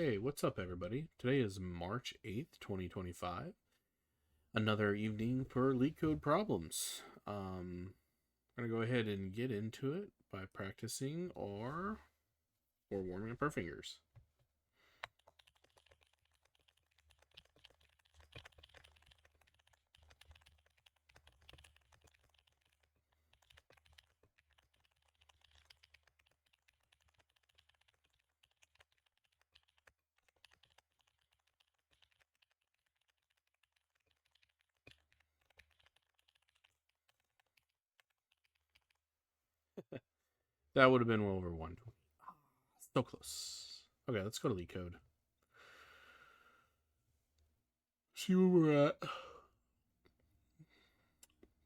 Hey, what's up, everybody? Today is March 8th, 2025. Another evening for Leetcode problems. I'm going to go ahead and get into it by practicing or warming up our fingers. That would have been well over 120. So close. Okay, let's go to Leetcode. See where we're at.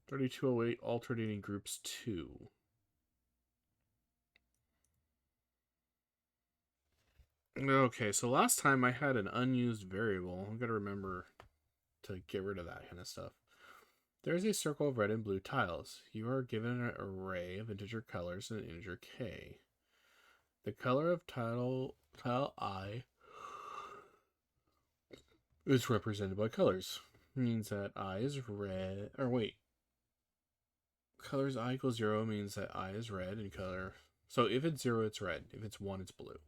3208 alternating groups 2. Okay, so last time I had an unused variable. I'm going to remember to get rid of that kind of stuff. There is a circle of red and blue tiles. You are given an array of integer colors and integer k. The color of tile I is represented by colors. It means that I is red. Or wait, colors I equals 0 means that I is red and color. So if it's 0, it's red. If it's 1, it's blue.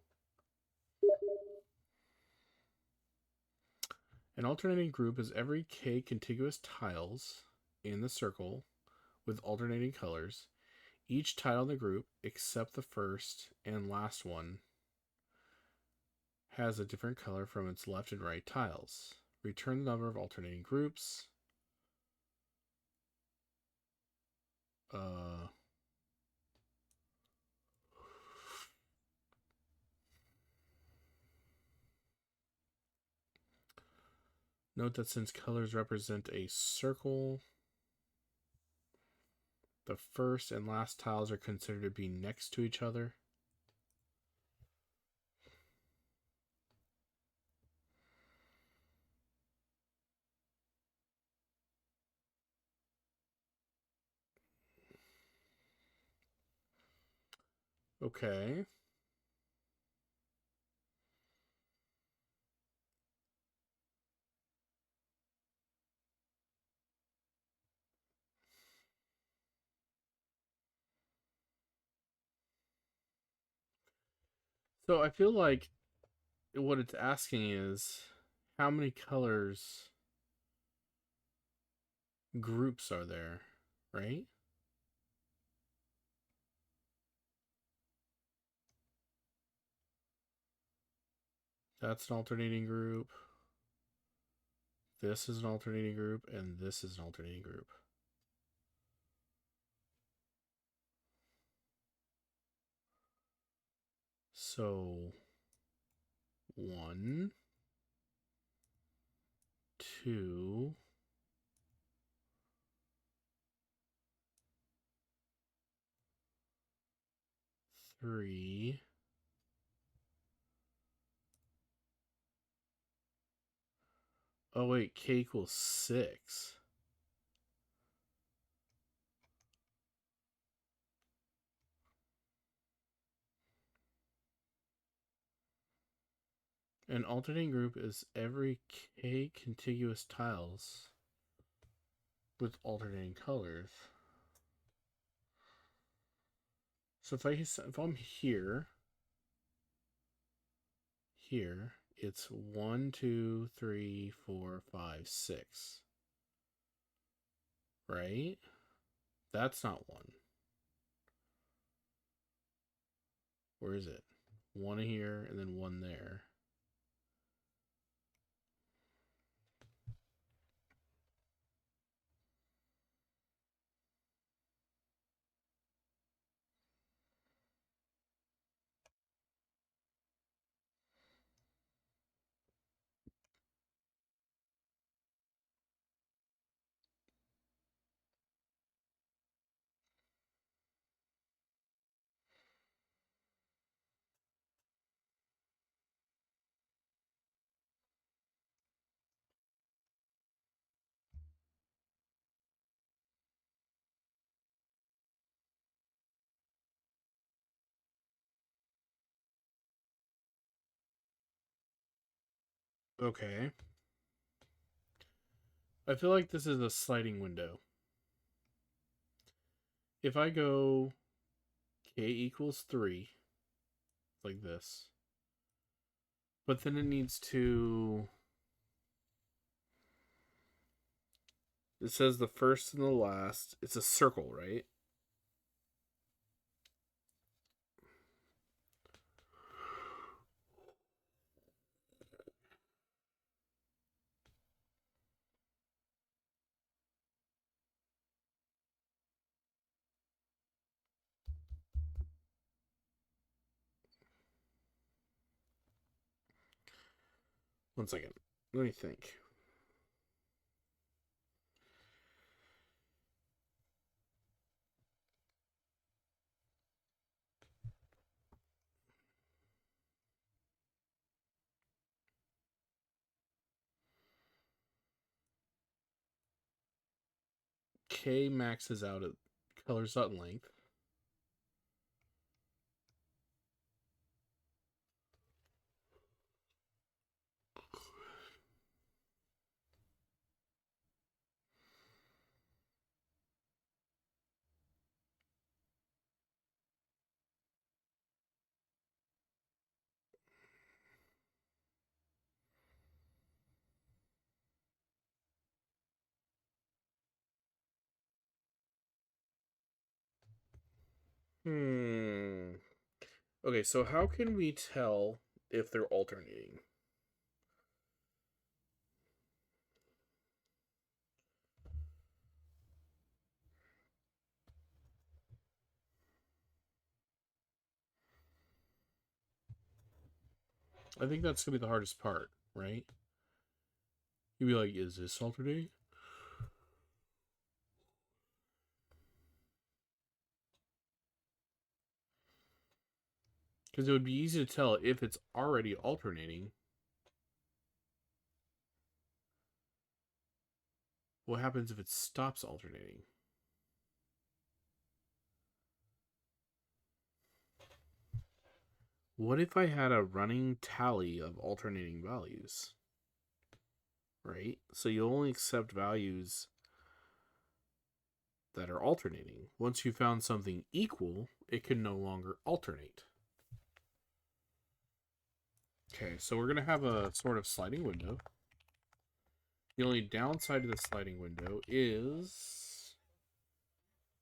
An alternating group is every k contiguous tiles in the circle with alternating colors. Each tile in the group, except the first and last one, has a different color from its left and right tiles. Return the number of alternating groups. Note that since colors represent a circle, the first and last tiles are considered to be next to each other. Okay. So I feel like what it's asking is how many colors groups are there, right? That's an alternating group. This is an alternating group, and this is an alternating group. So 1, 2, 3. Oh wait, k equals 6. An alternating group is every k contiguous tiles with alternating colors. So if I'm here, it's 1, 2, 3, 4, 5, 6. Right? That's not 1. Where is it? 1 here and then 1 there. Okay. I feel like this is a sliding window. If I go k equals 3, like this, but then it needs to... It says the first and the last. It's a circle, right? One second. Let me think. K maxes out at colors.length. Hmm. Okay, so how can we tell if they're alternating? I think that's gonna be the hardest part, right? You'd be like, is this alternating? Because it would be easy to tell if it's already alternating. What happens if it stops alternating? What if I had a running tally of alternating values? Right? So you only accept values that are alternating. Once you found something equal, it can no longer alternate. Okay, so we're going to have a sort of sliding window. The only downside to the sliding window is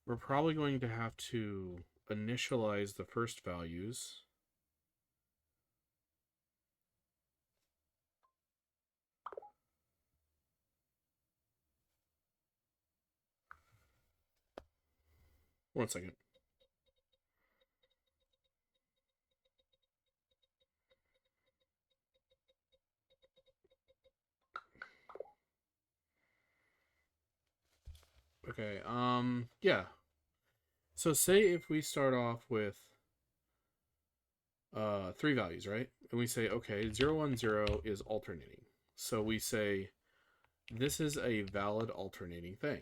we're probably going to have to initialize the first values. One second. Okay, yeah. So say if we start off with 3 values, right? And we say, okay, 0, 1, 0 is alternating. So we say this is a valid alternating thing.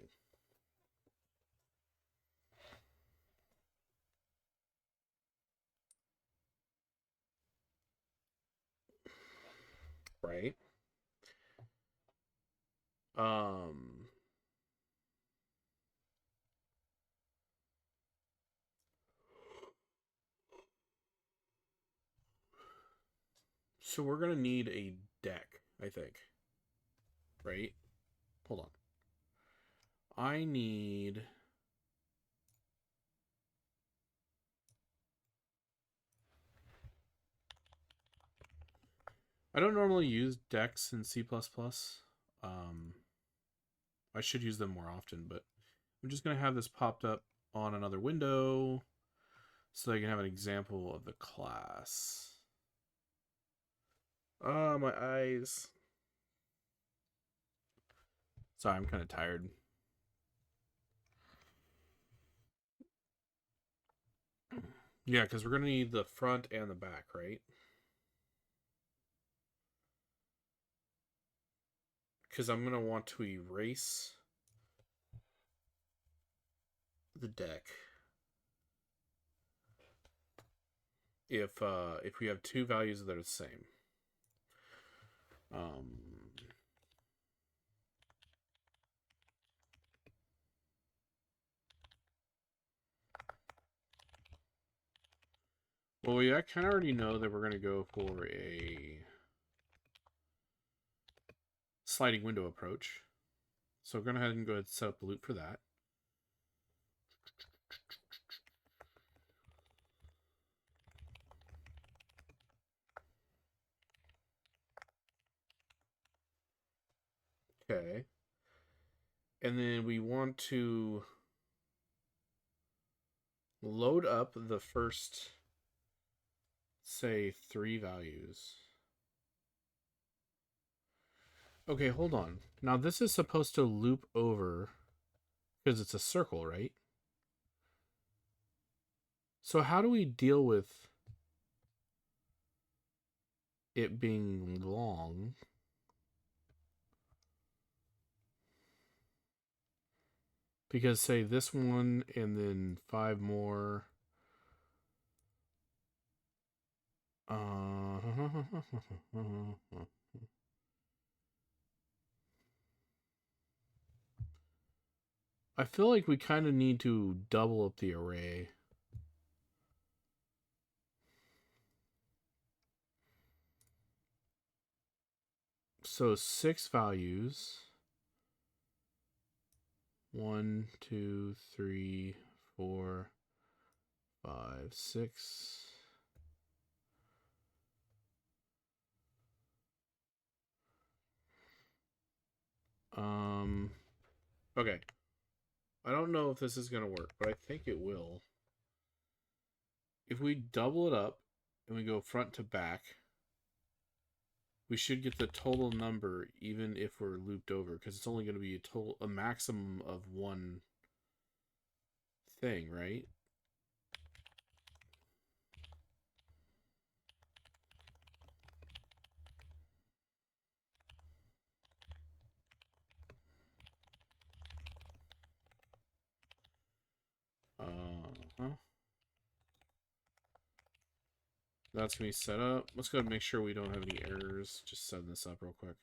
Right? Um so we're going to need a deck, I think. Right? Hold on. I need I don't normally use decks in C++. I should use them more often, but I'm just going to have this popped up on another window so I can have an example of the class. Ah, my eyes. Sorry, I'm kind of tired. Yeah, because we're going to need the front and the back, right? Because I'm going to want to erase the deck if we have 2 values that are the same. Um, well, we kind of already know that we're going to go for a sliding window approach. So we're going to go ahead and set up the loop for that. Okay. And then we want to load up the first, say, 3 values. Okay, hold on. Now this is supposed to loop over because it's a circle, right? So how do we deal with it being long? Because say this one and then 5 more. I feel like we kind of need to double up the array. So 6 values. 1, 2, 3, 4, 5, 6. Okay. I don't know if this is going to work, but I think it will. If we double it up and we go front to back, we should get the total number even if we're looped over, because it's only going to be a maximum of one thing, right? Uh-huh. That's going to be set up. Let's go ahead and make sure we don't have any errors. Just setting this up real quick.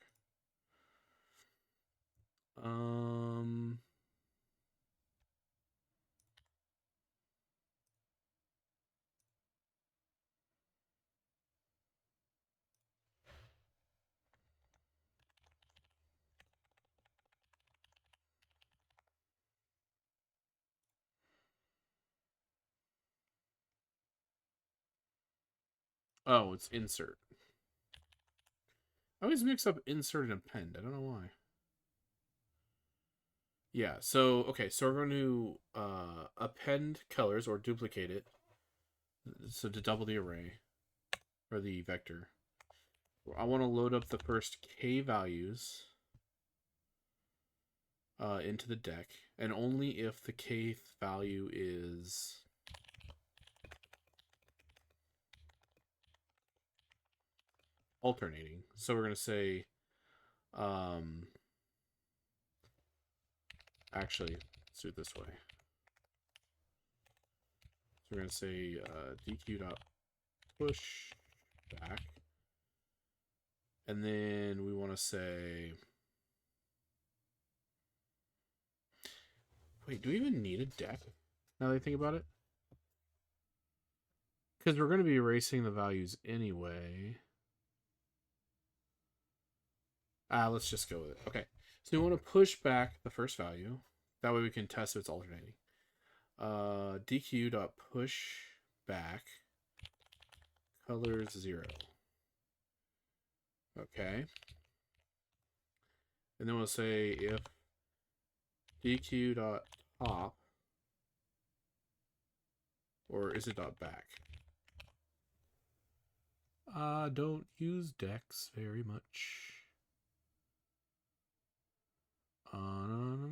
Oh, it's insert. I always mix up insert and append. I don't know why. Yeah, so, okay, so we're going to append colors or duplicate it. So to double the array, or the vector. I want to load up the first k values into the deck, and only if the kth value is alternating. So we're going to say, actually, let's do it this way. So we're going to say dq.push back. And then we want to say, wait, do we even need a deck now that I think about it? Because we're going to be erasing the values anyway. Let's just go with it. Okay, so we want to push back the first value. That way we can test if it's alternating. dq.push back colors 0. Okay. And then we'll say if dq.top, or is it .back? Don't use decks very much. No.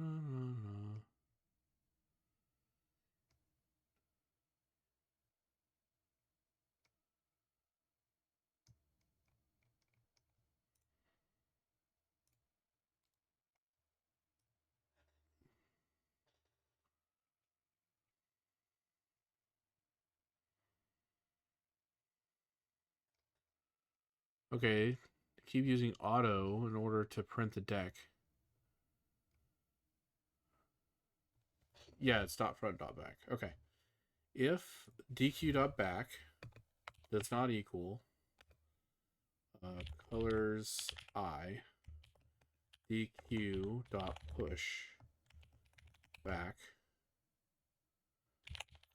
Okay, keep using auto in order to print the deck. Yeah, it's dot front dot back. Okay. If DQ dot back does not equal colors I, DQ dot push back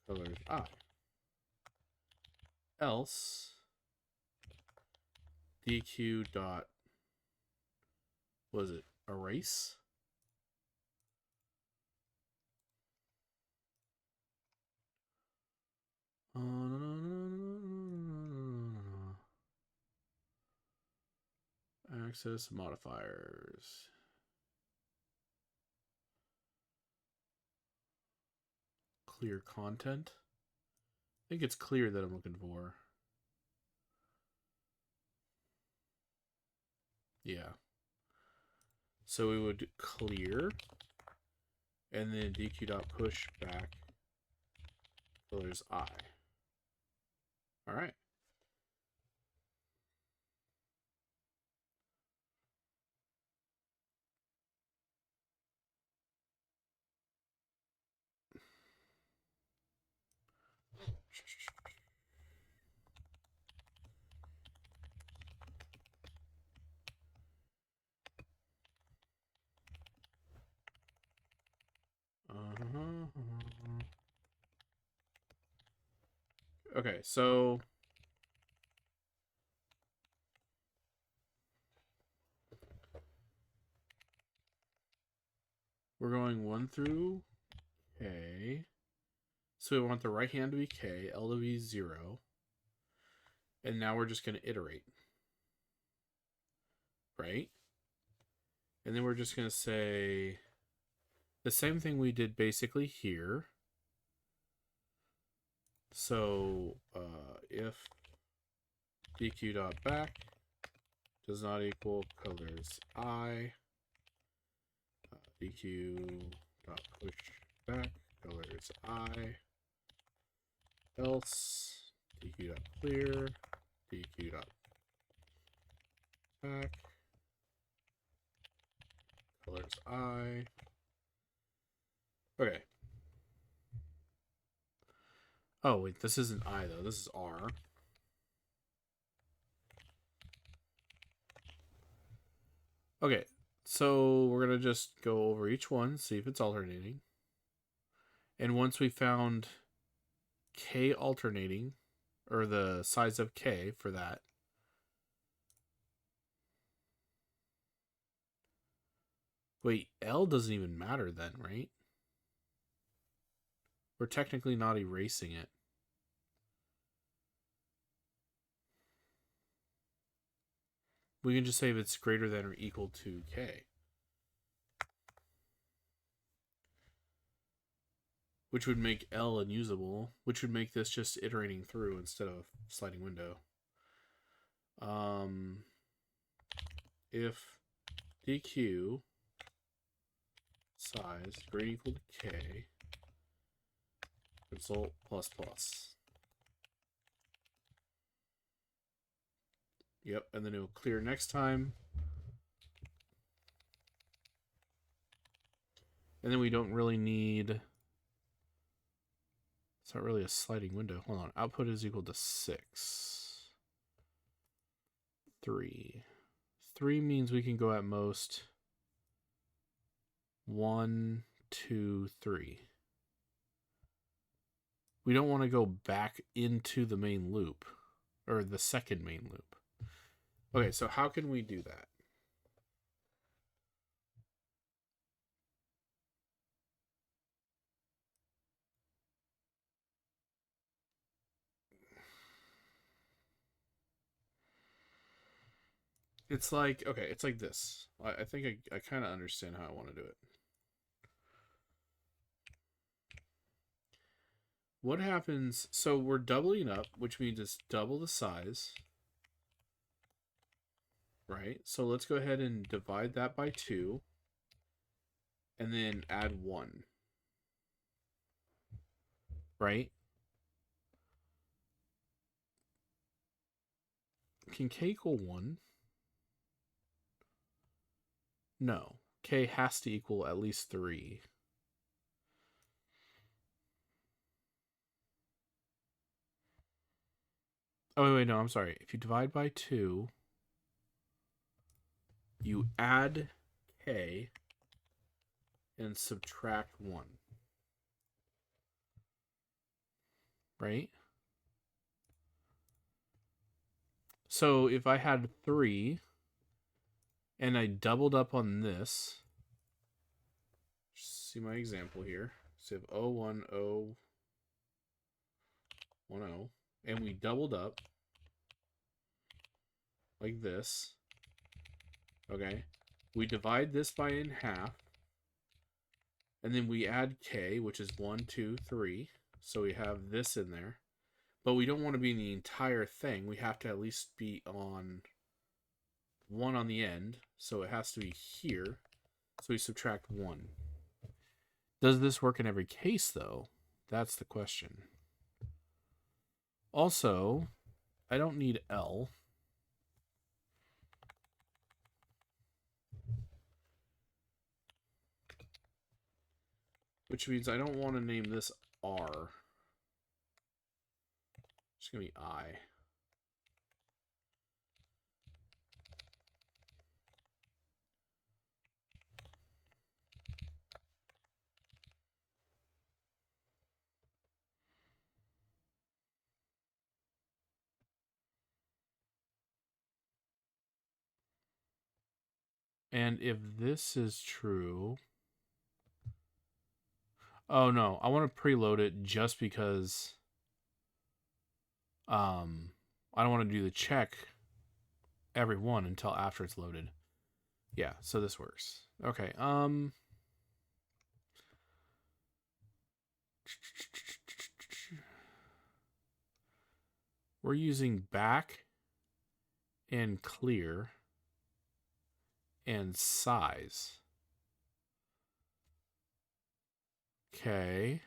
colors I. Else DQ dot, was it erase? Access modifiers. Clear content. I think it's clear that I'm looking for. Yeah. So we would clear and then DQ dot push back colors I. All right. Okay, so we're going 1 through K. So we want the right hand to be K, L to be 0. And now we're just going to iterate. Right? And then we're just going to say the same thing we did basically here. So if DQ dot back does not equal colors I, DQ dot push back colors I, else DQ dot clear, DQ dot back colors I. Okay. Oh wait, this isn't I though, this is R. Okay, so we're gonna just go over each one, see if it's alternating. And once we found K alternating, or the size of K for that, wait, L doesn't even matter then, right? We're technically not erasing it. We can just say if it's greater than or equal to K. Which would make L unusable, which would make this just iterating through instead of sliding window. If DQ size greater or equal to K, result plus plus. Yep, and then it will clear next time. And then we don't really need, it's not really a sliding window. Hold on, output is equal to 6. 3. 3 means we can go at most 1, 2, 3. We don't want to go back into the main loop, or the second main loop. Okay, so how can we do that? It's like, okay, it's like this. I think I kind of understand how I want to do it. What happens, so we're doubling up, which means it's double the size, right? So let's go ahead and divide that by 2, and then add 1, right? Can K equal 1? No. K has to equal at least 3. Oh, wait, no, I'm sorry. If you divide by 2, you add K and subtract 1. Right? So if I had 3 and I doubled up on this, see my example here. So if 01010, and we doubled up like this, okay? We divide this by in half, and then we add K, which is 1, 2, 3. So we have this in there. But we don't want to be in the entire thing. We have to at least be on 1 on the end. So it has to be here. So we subtract 1. Does this work in every case, though? That's the question. Also, I don't need L. Which means I don't want to name this R. It's going to be I. And if this is true... Oh, no. I want to preload it just because... I don't want to do the check every one until after it's loaded. Yeah, so this works. Okay, we're using back and clear and size. Okay.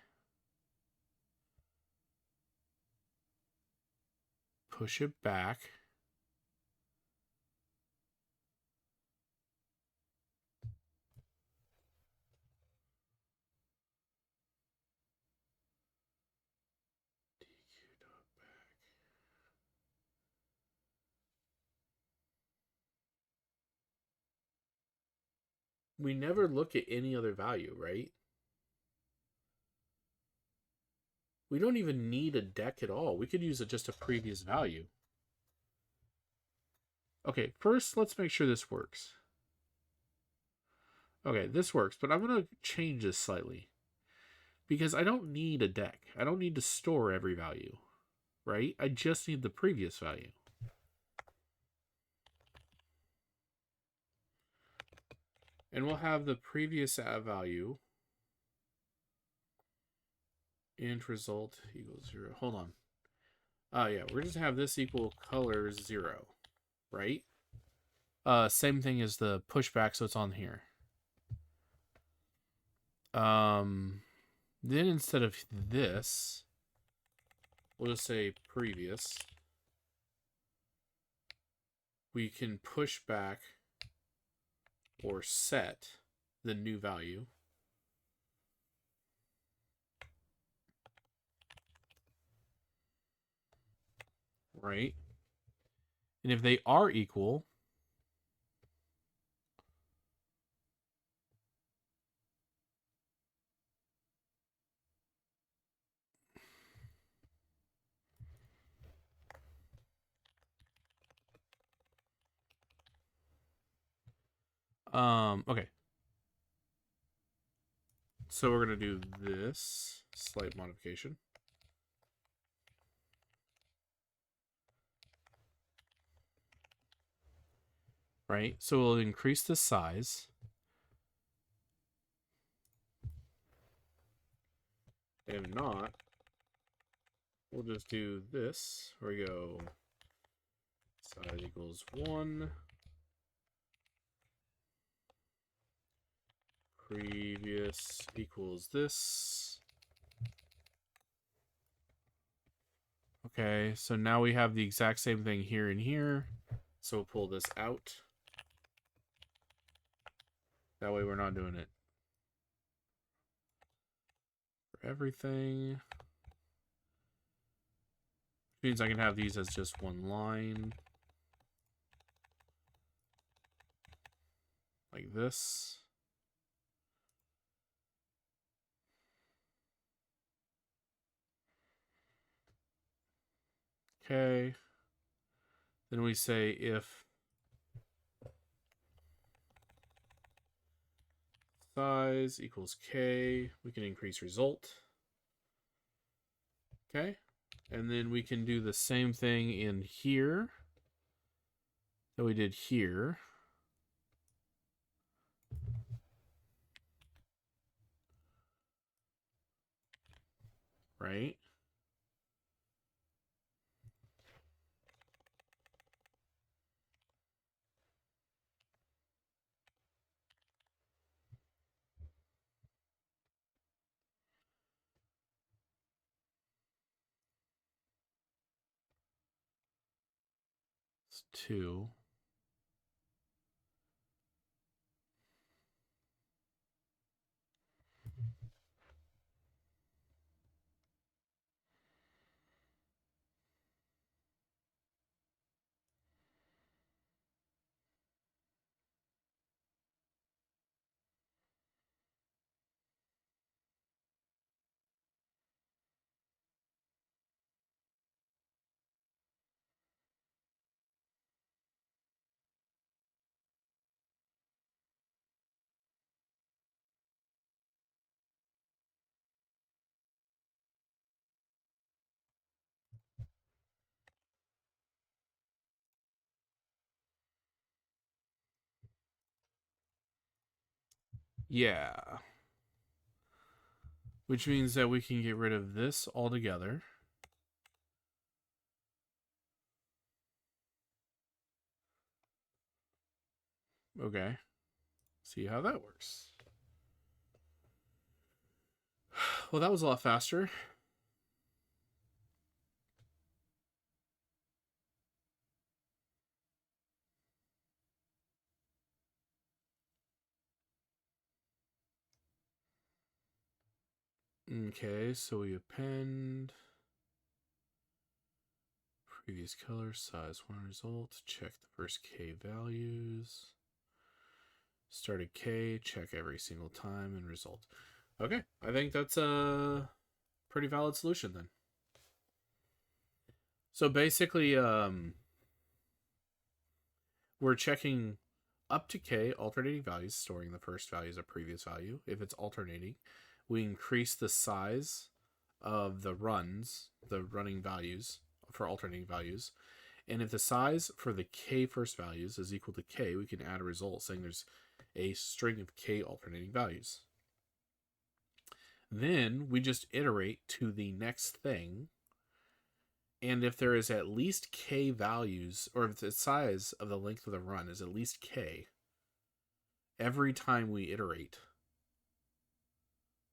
Push it back. We never look at any other value, right? We don't even need a deck at all. We could use just a previous value. Okay, first let's make sure this works. Okay, this works, but I'm going to change this slightly. Because I don't need a deck. I don't need to store every value, right? I just need the previous value. And we'll have the previous value int result equals 0. Hold on. Yeah, we're just have this equal color 0, right? Same thing as the pushback, so it's on here. Then instead of this, we'll just say previous. We can push back or set the new value. Right? And if they are equal, okay. So we're going to do this slight modification. Right? So we'll increase the size. If not, we'll just do this. Where we go size equals 1. Previous equals this. Okay, so now we have the exact same thing here and here. So we'll pull this out. That way we're not doing it for everything. Which means I can have these as just one line. Like this. Okay. Then we say if size equals k, we can increase result. Okay. And then we can do the same thing in here that we did here. Right? It's 2. Yeah. Which means that we can get rid of this altogether. Okay. See how that works. Well, that was a lot faster. Okay, so we append previous color, size, one result, check the first k values. Started k, check every single time, and result. Okay, I think that's a pretty valid solution then. So basically, we're checking up to k alternating values, storing the first value as a previous value. If it's alternating, we increase the size of the running values for alternating values. And if the size for the k first values is equal to k, we can add a result saying there's a string of k alternating values. Then we just iterate to the next thing. And if there is at least k values, or if the size of the length of the run is at least k, every time we iterate,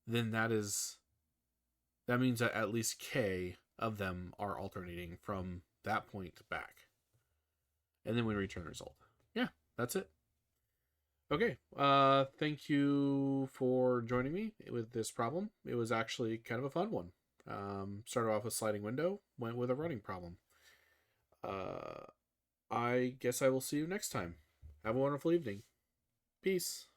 then that means that at least k of them are alternating from that point back. And then we return the result. Yeah, that's it. Okay, thank you for joining me with this problem. It was actually kind of a fun one. Started off with sliding window, went with a running problem. I guess I will see you next time. Have a wonderful evening. Peace.